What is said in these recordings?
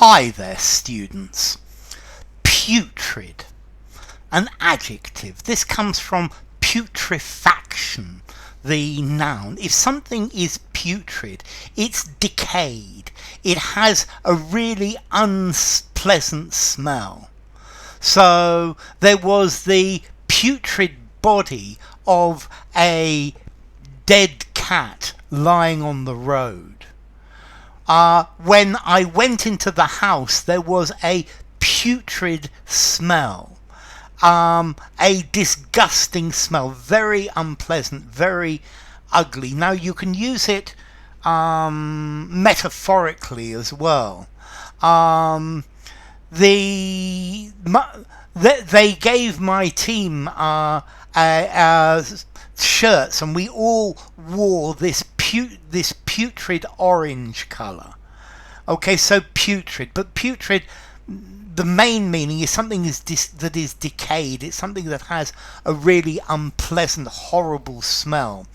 Hi there, students. Putrid, an adjective. This comes from putrefaction, the noun. If something is putrid, it's decayed. It has a really unpleasant smell. So there was the putrid body of a dead cat lying on the road. When I went into the house, there was a putrid smell, a disgusting smell, very unpleasant, very ugly. Now you can use it metaphorically as well. They gave my team shirts, and we all wore this putrid orange colour. Okay, so putrid, but putrid, the main meaning is something that is decayed. It's something that has a really unpleasant, horrible smell.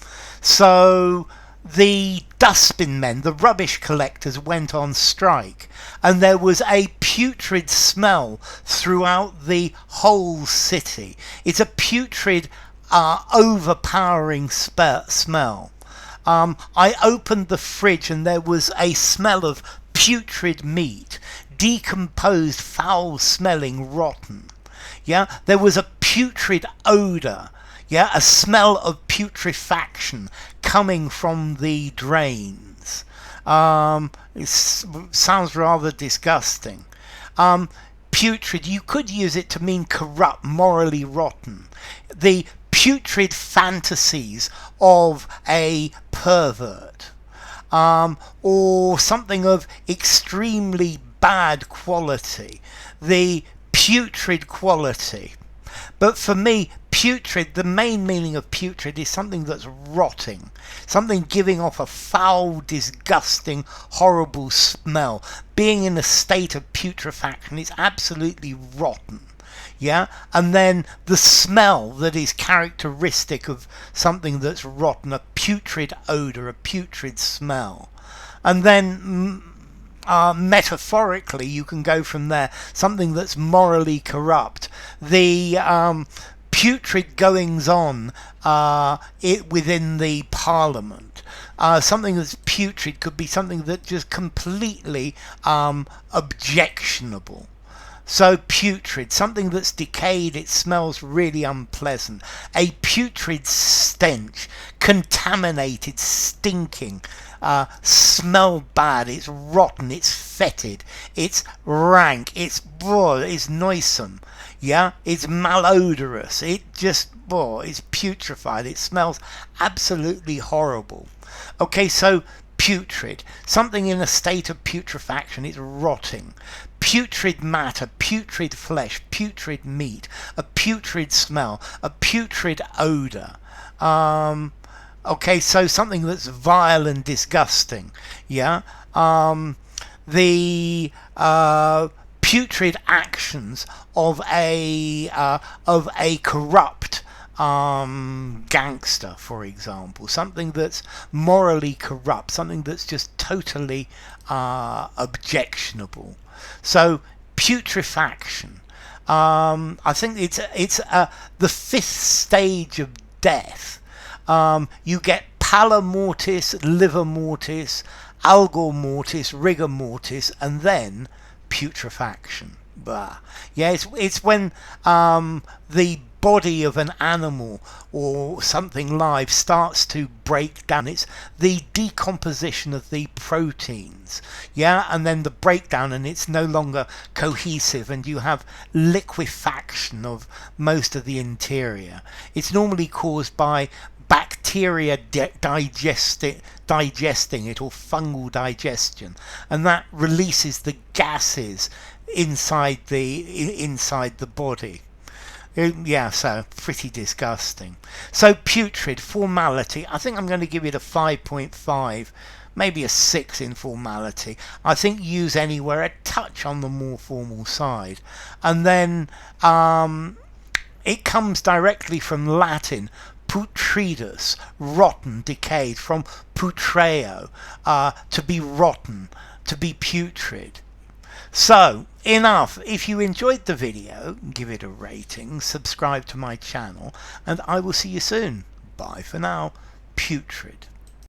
So the dustbin men, the rubbish collectors, went on strike, and there was a putrid smell throughout the whole city. It's a putrid, overpowering smell. I opened the fridge and there was a smell of putrid meat, decomposed, foul-smelling, rotten. Yeah, there was a putrid odour. Yeah, a smell of putrefaction coming from the drains. It sounds rather disgusting. Putrid, you could use it to mean corrupt, morally rotten. The putrid fantasies of a pervert, or something of extremely bad quality, the putrid quality. But for me, putrid, the main meaning of putrid is something that's rotting, something giving off a foul, disgusting, horrible smell. Being in a state of putrefaction is absolutely rotten. Yeah, and then the smell that is characteristic of something that's rotten, a putrid odour, a putrid smell. And then metaphorically, you can go from there, something that's morally corrupt. The putrid goings on within the parliament. Something that's putrid could be something that just completely objectionable. So putrid, something that's decayed, it smells really unpleasant. A putrid stench, contaminated, stinking, smell bad, it's rotten, it's fetid, it's rank, it's noisome, yeah, it's malodorous, it just, it's putrefied, it smells absolutely horrible. Okay, so putrid, something in a state of putrefaction, it's rotting. Putrid matter, putrid flesh, putrid meat, a putrid smell, a putrid odour. Okay, so something that's vile and disgusting. Yeah. The putrid actions of a corrupt gangster, for example, something that's morally corrupt, something that's just totally objectionable. So putrefaction, I think it's the fifth stage of death. You get pallor mortis, livor mortis, algor mortis, rigor mortis, and then putrefaction. Blah. Yeah, it's when the body of an animal or something live starts to break down. It's the decomposition of the proteins, yeah, and then the breakdown, and it's no longer cohesive, and you have liquefaction of most of the interior. It's normally caused by bacteria digesting it, or fungal digestion, and that releases the gases inside the body. Yeah, so pretty disgusting. So putrid, formality, I think I'm going to give it a 5.5, maybe a 6 in formality. I think use anywhere a touch on the more formal side. And then it comes directly from Latin, putridus, rotten, decayed, from putreo, to be rotten, to be putrid. So enough. If you enjoyed the video, give it a rating, subscribe to my channel, and I will see you soon. Bye for now. Putrid.